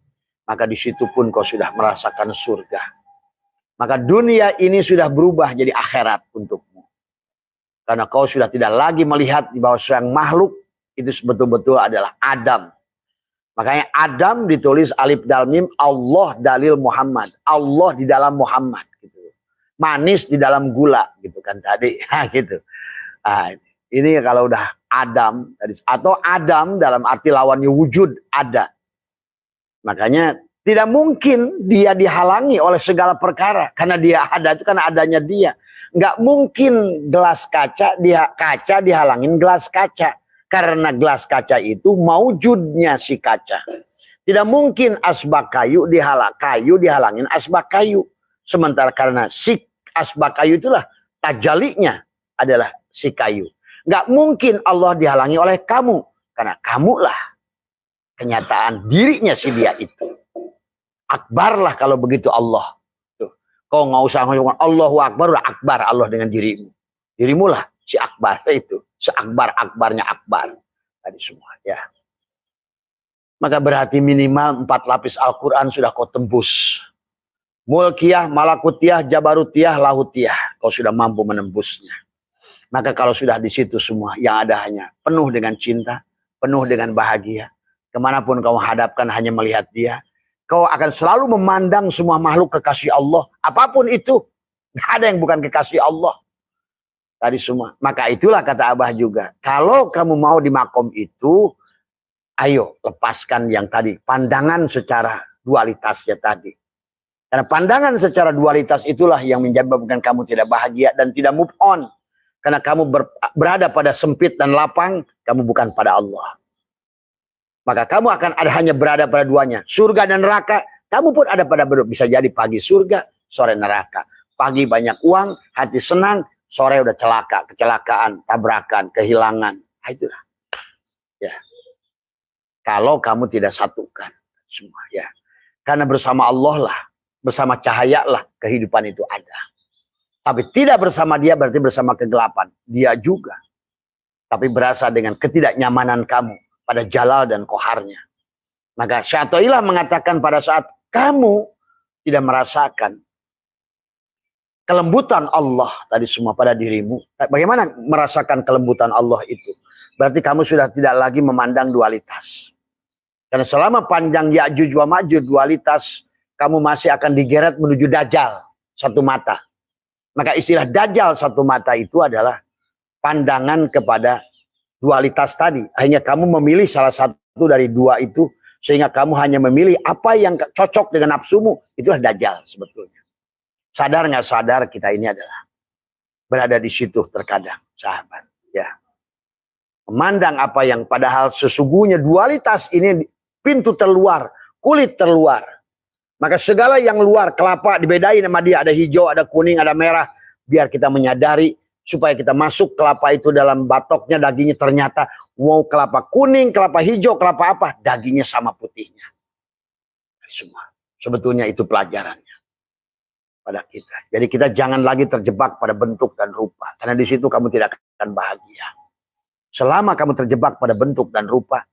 Maka di situ pun kau sudah merasakan surga. Maka dunia ini sudah berubah jadi akhirat untukmu. Karena kau sudah tidak lagi melihat di bawah sang makhluk. Itu betul-betul adalah Adam. Makanya Adam ditulis alif dal mim, Allah dalil Muhammad. Allah di dalam Muhammad. Gitu. Manis di dalam gula. Gitu kan tadi. Gitu. Nah, ini kalau udah Adam. Atau Adam dalam arti lawannya wujud ada. Makanya tidak mungkin dia dihalangi oleh segala perkara. Karena dia ada itu karena adanya dia. Nggak mungkin gelas kaca dihalangin gelas kaca. Karena gelas kaca itu maujudnya si kaca. Tidak mungkin asbak kayu dihalangin asbak kayu. Sementara karena si asbak kayu itulah tajalinya adalah si kayu. Nggak mungkin Allah dihalangi oleh kamu. Karena kamulah kenyataan dirinya si dia itu. Akbarlah kalau begitu Allah. Tuh. Kau nggak usah ngomong Allahu Akbar, udah akbar Allah dengan dirimu. Dirimu lah si akbar itu. Seakbar-akbarnya akbar. Tadi semua ya. Maka berarti minimal 4 lapis Al-Quran sudah kau tembus. Mulkiyah, malakutiyah, jabarutiyah, lahutiyah. Kau sudah mampu menembusnya. Maka kalau sudah di situ semua, yang ada hanya penuh dengan cinta, penuh dengan bahagia. Kemanapun kau hadapkan hanya melihat dia. Kau akan selalu memandang semua makhluk kekasih Allah. Apapun itu. Gak ada yang bukan kekasih Allah. Tadi semua. Maka itulah kata Abah juga. Kalau kamu mau di makom itu, ayo lepaskan yang tadi. Pandangan secara dualitasnya tadi. Karena pandangan secara dualitas itulah yang menyebabkan kamu tidak bahagia dan tidak move on. Karena kamu berada pada sempit dan lapang, kamu bukan pada Allah. Maka kamu akan hanya berada pada duanya. Surga dan neraka, kamu pun ada pada bisa jadi pagi surga, sore neraka. Pagi banyak uang, hati senang, sore udah celaka, kecelakaan, tabrakan, kehilangan. Nah, itulah. Ya. Kalau kamu tidak satukan semua, ya. Karena bersama Allah lah, bersama cahaya lah kehidupan itu ada. Tapi tidak bersama dia berarti bersama kegelapan. Dia juga. Tapi berasa dengan ketidaknyamanan kamu pada jalal dan koharnya. Maka Syai'atullah mengatakan pada saat kamu tidak merasakan kelembutan Allah tadi semua pada dirimu. Bagaimana merasakan kelembutan Allah itu? Berarti kamu sudah tidak lagi memandang dualitas. Karena selama panjang Ya'juj wa Ma'juj dualitas, kamu masih akan digeret menuju Dajjal satu mata. Maka istilah Dajjal satu mata itu adalah pandangan kepada dualitas tadi. Hanya kamu memilih salah satu dari dua itu. Sehingga kamu hanya memilih apa yang cocok dengan nafsumu. Itulah Dajjal sebetulnya. Sadar nggak sadar kita ini adalah berada di situ terkadang, sahabat. Ya. Memandang apa yang padahal sesungguhnya dualitas ini pintu terluar, kulit terluar. Maka segala yang luar, kelapa dibedain sama dia. Ada hijau, ada kuning, ada merah. Biar kita menyadari. Supaya kita masuk kelapa itu dalam batoknya, dagingnya ternyata mau kelapa kuning, kelapa hijau, kelapa apa, dagingnya sama putihnya. Semua. Sebetulnya itu pelajarannya pada kita. Jadi kita jangan lagi terjebak pada bentuk dan rupa. Karena di situ kamu tidak akan bahagia. Selama kamu terjebak pada bentuk dan rupa,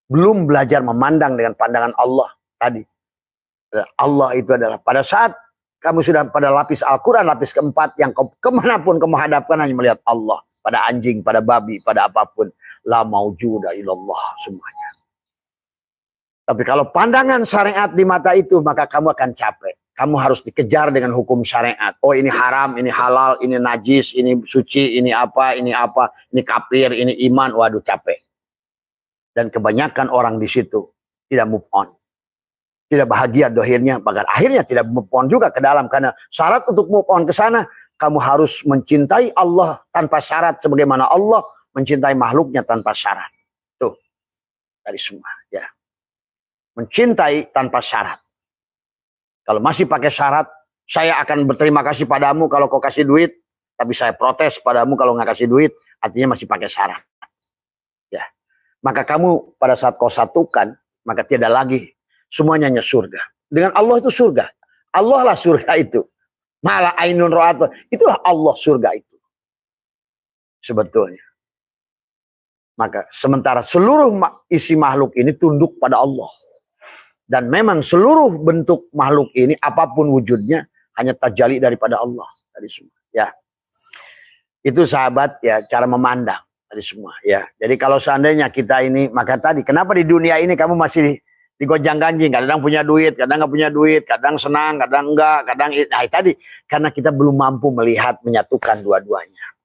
belum belajar memandang dengan pandangan Allah tadi. Allah itu adalah pada saat kamu sudah pada lapis Al-Quran, lapis keempat, yang kemanapun kamu hadapkan hanya melihat Allah. Pada anjing, pada babi, pada apapun. La maujuda illallah semuanya. Tapi kalau pandangan syariat di mata itu, maka kamu akan capek. Kamu harus dikejar dengan hukum syariat. Oh ini haram, ini halal, ini najis, ini suci, ini apa, ini kafir, ini iman. Waduh capek. Dan kebanyakan orang di situ tidak move on. Tidak bahagia dohirnya, bahkan akhirnya tidak move on juga ke dalam. Karena syarat untuk move on ke sana, kamu harus mencintai Allah tanpa syarat. Sebagaimana Allah mencintai makhluknya tanpa syarat. Tuh, dari semua. Ya. Mencintai tanpa syarat. Kalau masih pakai syarat, saya akan berterima kasih padamu kalau kau kasih duit. Tapi saya protes padamu kalau nggak kasih duit, artinya masih pakai syarat. Ya. Maka kamu pada saat kau satukan, maka tidak lagi semuanya hanya surga. Dengan Allah itu surga. Allah lah surga itu. Malah ainun ro'at. Itulah Allah surga itu. Sebetulnya. Maka sementara seluruh isi makhluk ini tunduk pada Allah. Dan memang seluruh bentuk makhluk ini apapun wujudnya hanya tajalli daripada Allah. Tadi semua. Ya. Itu sahabat ya cara memandang. Tadi semua. Ya. Jadi kalau seandainya kita ini, maka tadi kenapa di dunia ini kamu masih digonjang ganjing, kadang punya duit, kadang nggak punya duit, kadang senang, kadang enggak, kadang tadi karena kita belum mampu melihat menyatukan dua-duanya.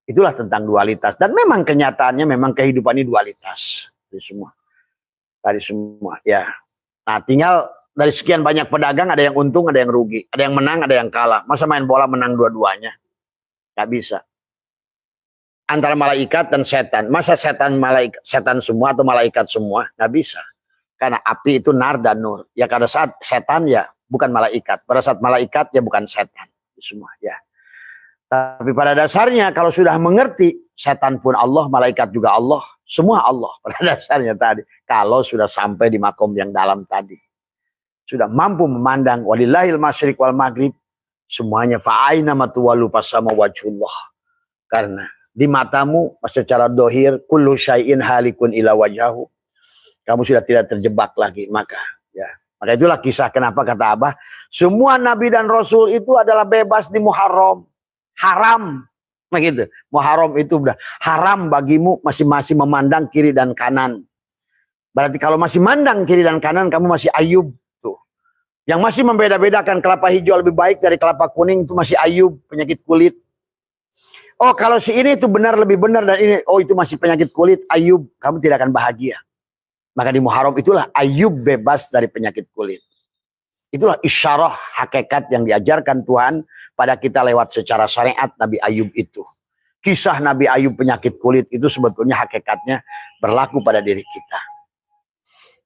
Itulah tentang dualitas dan memang kenyataannya memang kehidupan ini dualitas dari semua ya. Nah tinggal dari sekian banyak pedagang ada yang untung, ada yang rugi, ada yang menang, ada yang kalah. Masa main bola menang dua-duanya? Nggak bisa. Antara malaikat dan setan, masa setan semua atau malaikat semua? Nggak bisa. Karena api itu nar dan nur. Ya pada saat setan ya bukan malaikat. Pada saat malaikat ya bukan setan. Semua ya. Tapi pada dasarnya kalau sudah mengerti setan pun Allah, malaikat juga Allah. Semua Allah pada dasarnya tadi. Kalau sudah sampai di makom yang dalam tadi. Sudah mampu memandang walillahil masyriq wal maghrib. Semuanya fa'aina matuwalu pasama wajhullah. Karena di matamu secara dohir kullu syai'in halikun ila wajhahu. Kamu sudah tidak terjebak lagi. Maka itulah kisah kenapa kata Abah. Semua Nabi dan Rasul itu adalah bebas di Muharram. Haram. Begitu. Muharram itu udah haram bagimu masing-masing memandang kiri dan kanan. Berarti kalau masih mandang kiri dan kanan, kamu masih Ayub. Tuh. Yang masih membeda-bedakan kelapa hijau lebih baik dari kelapa kuning itu masih Ayub, penyakit kulit. Oh, kalau si ini itu benar lebih benar dan ini, oh itu masih penyakit kulit, Ayub, kamu tidak akan bahagia. Maka di Muharram itulah Ayub bebas dari penyakit kulit. Itulah isyarah hakikat yang diajarkan Tuhan pada kita lewat secara syariat Nabi Ayub itu. Kisah Nabi Ayub penyakit kulit itu sebetulnya hakikatnya berlaku pada diri kita.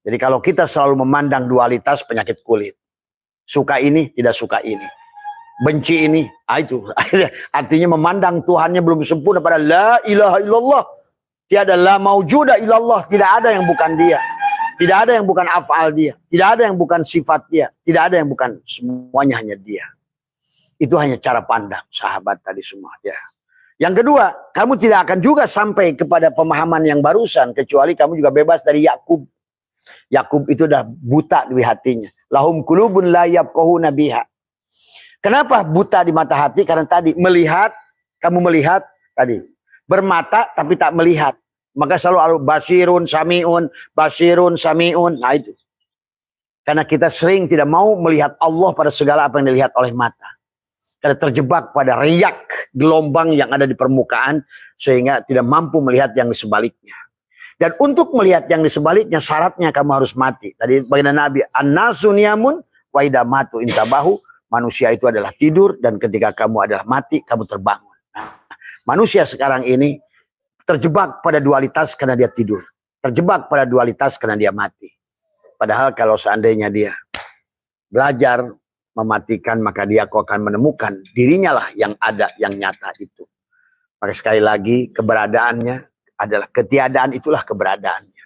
Jadi kalau kita selalu memandang dualitas penyakit kulit. Suka ini, tidak suka ini. Benci ini, itu. Artinya memandang Tuhannya belum sempurna pada la ilaha illallah. Tiada la maujuda illallah. Tidak ada yang bukan dia. Tidak ada yang bukan af'al dia. Tidak ada yang bukan sifat dia. Tidak ada yang bukan, semuanya hanya dia. Itu hanya cara pandang sahabat tadi semua. Ya. Yang kedua, kamu tidak akan juga sampai kepada pemahaman yang barusan. Kecuali kamu juga bebas dari Yakub. Yakub itu udah buta di hatinya. Lahum kulubun la yafqahuna biha. Kenapa buta di mata hati? Karena tadi melihat, kamu melihat tadi. Bermata tapi tak melihat. Maka selalu basirun samiun. Nah itu. Karena kita sering tidak mau melihat Allah pada segala apa yang dilihat oleh mata. Karena terjebak pada riak gelombang yang ada di permukaan. Sehingga tidak mampu melihat yang di sebaliknya. Dan untuk melihat yang di sebaliknya syaratnya kamu harus mati. Tadi baginda Nabi. An-nasu niyamun wa idza matu intabahu. Manusia itu adalah tidur dan ketika kamu adalah mati kamu terbangun. Nah, manusia sekarang ini terjebak pada dualitas karena dia tidur. Terjebak pada dualitas karena dia mati. Padahal kalau seandainya dia belajar mematikan, maka dia akan menemukan dirinya lah yang ada, yang nyata itu. Maka sekali lagi keberadaannya adalah ketiadaan, itulah keberadaannya.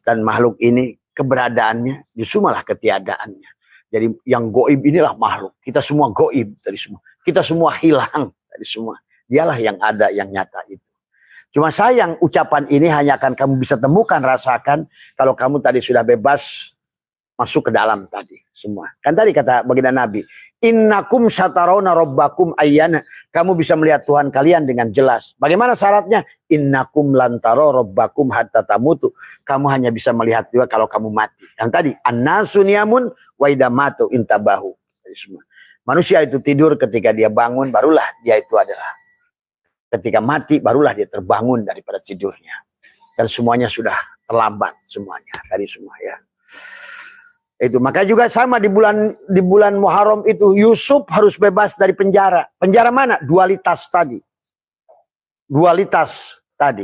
Dan makhluk ini keberadaannya justru malah ketiadaannya. Jadi yang goib inilah makhluk. Kita semua goib dari semua. Kita semua hilang dari semua. Dialah yang ada, yang nyata itu. Cuma sayang ucapan ini hanya akan kamu bisa temukan, rasakan kalau kamu tadi sudah bebas masuk ke dalam tadi semua. Kan tadi kata baginda Nabi, innakum satarawna rabbakum ayyana. Kamu bisa melihat Tuhan kalian dengan jelas. Bagaimana syaratnya? Innakum lantaro rabbakum hatta tamutu. Kamu hanya bisa melihat juga kalau kamu mati. Yang tadi, annasu niyamun wa idza matu intabahu. Semua. Manusia itu tidur, ketika dia bangun barulah dia itu adalah. Ketika mati barulah dia terbangun daripada tidurnya. Dan semuanya sudah terlambat semuanya tadi semua ya. Itu maka juga sama di bulan Muharram itu Yusuf harus bebas dari penjara. Penjara mana? Dualitas tadi. Dualitas tadi.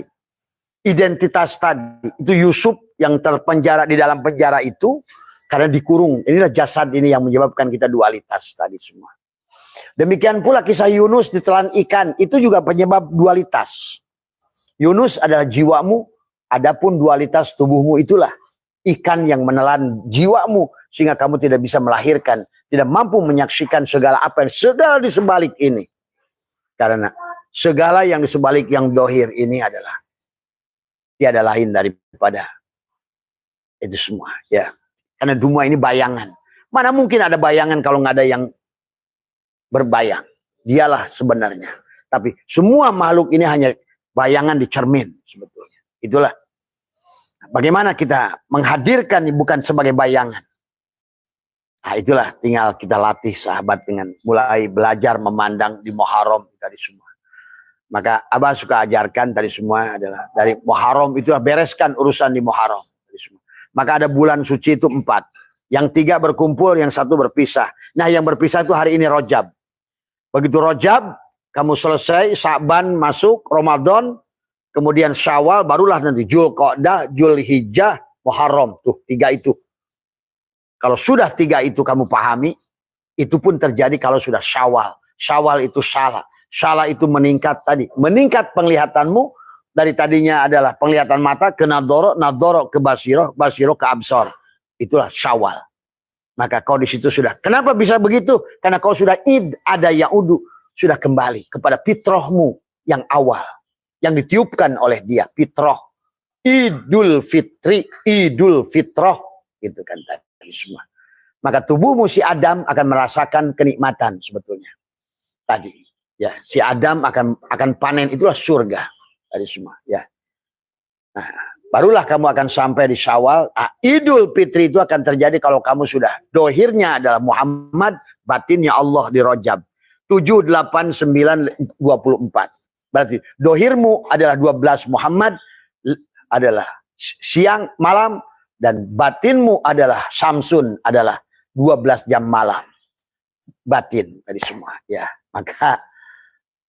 Identitas tadi. Itu Yusuf yang terpenjara di dalam penjara itu karena dikurung. Inilah jasad ini yang menyebabkan kita dualitas tadi semua. Demikian pula kisah Yunus ditelan ikan. Itu juga penyebab dualitas. Yunus adalah jiwamu. Adapun dualitas tubuhmu itulah ikan yang menelan jiwamu. Sehingga kamu tidak bisa melahirkan. Tidak mampu menyaksikan segala apa yang segala di sebalik ini. Karena segala yang di sebalik yang dohir ini adalah tiada lain daripada itu semua. Ya. Karena semua ini bayangan. Mana mungkin ada bayangan kalau nggak ada yang berbayang. Dialah sebenarnya. Tapi semua makhluk ini hanya bayangan di cermin sebetulnya. Itulah. Bagaimana kita menghadirkan bukan sebagai bayangan. Nah itulah tinggal kita latih sahabat dengan mulai belajar memandang di Muharram tadi semua. Maka Abah suka ajarkan tadi semua adalah dari Muharram itulah bereskan urusan di Muharram. Tadi semua. Maka ada bulan suci itu 4. Yang 3 berkumpul, yang 1 berpisah. Nah yang berpisah itu hari ini Rajab. Begitu Rajab, kamu selesai, Sa'ban masuk, Ramadan, kemudian Syawal, barulah nanti Dzulqa'dah, Dzulhijjah, Muharram. Tuh 3 itu. Kalau sudah 3 itu kamu pahami, itu pun terjadi kalau sudah Syawal. Syawal itu salah. Salah itu meningkat tadi. Meningkat penglihatanmu, dari tadinya adalah penglihatan mata ke nadoro, nadoro ke basiroh, basiroh ke absor. Itulah Syawal. Maka kau di situ sudah. Kenapa bisa begitu? Karena kau sudah ada yaudu. Sudah kembali kepada fitrahmu yang awal. Yang ditiupkan oleh dia. Fitrah. Idul fitri. Idul fitrah. Itu kan tadi semua. Maka tubuhmu si Adam akan merasakan kenikmatan sebetulnya. Tadi. Ya, si Adam akan panen, itulah surga tadi semua. Ya. Nah, barulah kamu akan sampai di Syawal. Nah, Idul Fitri itu akan terjadi kalau kamu sudah dohirnya adalah Muhammad, batinnya Allah di Rajab. 7, 8, 9, 24. Berarti dohirmu adalah 12 Muhammad adalah siang malam, dan batinmu adalah Samsun adalah 12 jam malam. Batin tadi semua. Ya, maka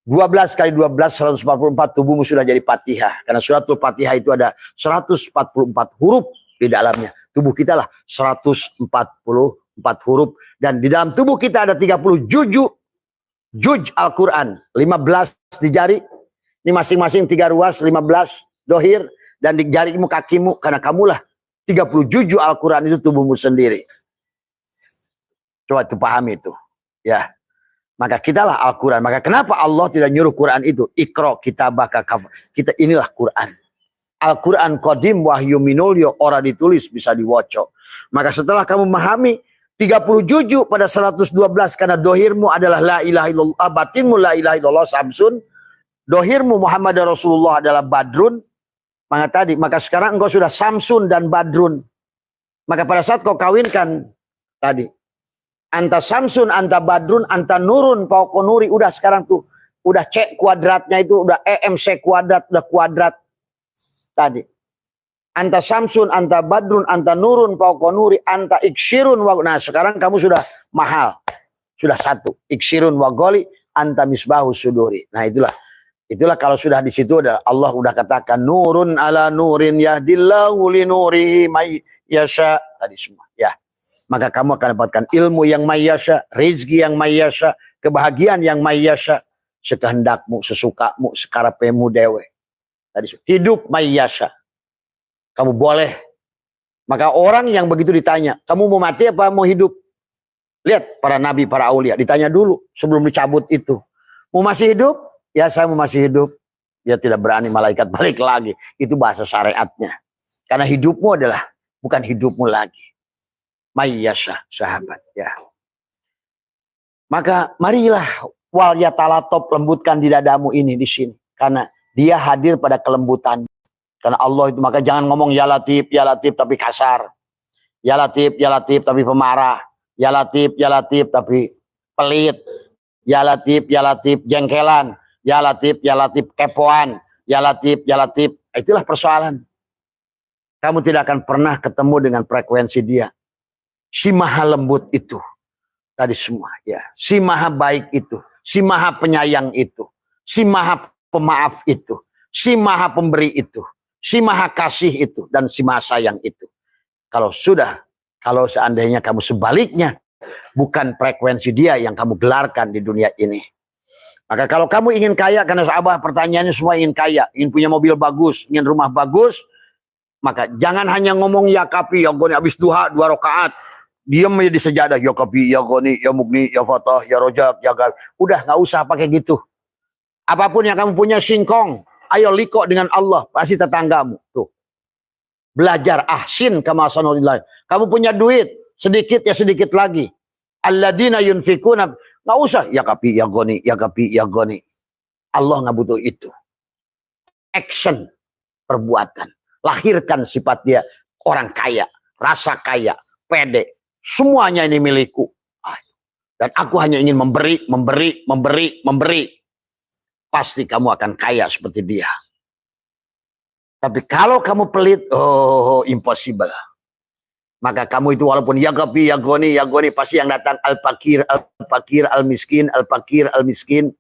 12 kali 12 144, tubuhmu sudah jadi Fatihah. Karena suratul Fatihah itu ada 144 huruf di dalamnya. Tubuh kita lah 144 huruf. Dan di dalam tubuh kita ada 30 juj Al-Quran. 15 di jari. Ini masing-masing 3 ruas, 15 dohir. Dan di jarimu, kakimu. Karena kamulah 30 juju Al-Quran itu tubuhmu sendiri. Coba itu pahami itu. Ya. Maka kitalah Al-Quran. Maka kenapa Allah tidak nyuruh Quran itu? Iqra kitabaka kaf. Kita inilah Quran. Al-Quran qadim wahyu minulyo, ora ditulis bisa diwoco. Maka setelah kamu memahami 30 juju pada 112, karena dohirmu adalah la ilaha illallah, batinmu la ilaha illallah Samsun, dohirmu Muhammad Rasulullah adalah Badrun. Maka sekarang engkau sudah Samsun dan Badrun. Maka pada saat kau kawinkan tadi, anta Samsun, anta Badrun, anta Nurun, Pauko Nuri, udah sekarang tuh, udah C kuadratnya itu, udah EMC kuadrat, udah kuadrat tadi. Anta Samsun, anta Badrun, anta Nurun, Pauko Nuri, anta Iksirun, nah sekarang kamu sudah mahal, sudah satu. Iksirun wagoli, anta Misbahu Suduri. Nah itulah kalau sudah di situ Allah udah katakan nurun ala nurin yahdillahu li nurihi may yasha tadi semua. Ya. Maka kamu akan dapatkan ilmu yang mayyasha, rezeki yang mayyasha, kebahagiaan yang mayyasha, sekehendakmu, sesukamu, sekarepemu dewe. Tadi hidup mayyasha. Kamu boleh. Maka orang yang begitu ditanya, kamu mau mati apa mau hidup? Lihat para nabi, para aulia, ditanya dulu sebelum dicabut itu. Mau masih hidup? Ya saya mau masih hidup. Dia tidak berani, malaikat balik lagi. Itu bahasa syariatnya. Karena hidupmu adalah bukan hidupmu lagi. Mayyasha, sahabat, ya. Maka marilah wal yatalatop, lembutkan di dadamu ini di sini, karena dia hadir pada kelembutan. Karena Allah itu, maka jangan ngomong ya latif tapi kasar. Ya latif tapi pemarah. Ya latif tapi pelit. Ya latif jengkelan. Ya latif kepoan. Ya latif. Itulah persoalan. Kamu tidak akan pernah ketemu dengan frekuensi dia. Si maha lembut itu. Tadi semua. Ya. Si maha baik itu. Si maha penyayang itu. Si maha pemaaf itu. Si maha pemberi itu. Si maha kasih itu. Dan si maha sayang itu. Kalau seandainya kamu sebaliknya. Bukan frekuensi dia yang kamu gelarkan di dunia ini. Maka kalau kamu ingin kaya, karena sahabat pertanyaannya semua ingin kaya. Ingin punya mobil bagus. Ingin rumah bagus. Maka jangan hanya ngomong ya kapi, ya goni, habis duha 2 rakaat. Diam aja di sejadah, ya kapi, ya goni, ya mugni, ya fatah, ya rojak, ya gal. Udah gak usah pakai gitu. Apapun yang kamu punya singkong, ayo liko dengan Allah, pasti tetanggamu. Tuh. Belajar ahsin kama sanulillah. Kamu punya duit, sedikit ya sedikit lagi. Alladzina yunfikuna, gak usah ya kapi, ya goni, ya kapi, ya goni. Allah gak butuh itu. Action, perbuatan. Lahirkan sifat dia orang kaya, rasa kaya, pede. Semuanya ini milikku. Dan aku hanya ingin memberi. Pasti kamu akan kaya seperti dia. Tapi kalau kamu pelit, impossible. Maka kamu itu walaupun ya gabi, ya goni, pasti yang datang al-fakir, al-miskin, al-fakir, al-miskin.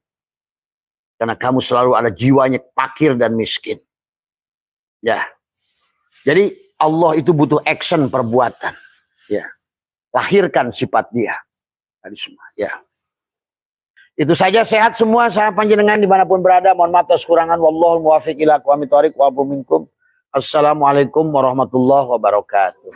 Karena kamu selalu ada jiwanya fakir dan miskin. Ya. Jadi Allah itu butuh action, perbuatan. Ya. Lahirkan sifat dia. Tadi semua. Ya. Itu saja, sehat semua sahabat panjenengan dimanapun berada. Mohon maaf atas kurangan. Wallahul muwaffiq ila aqwamit thoriq wa minkum. Assalamualaikum warahmatullahi wabarakatuh.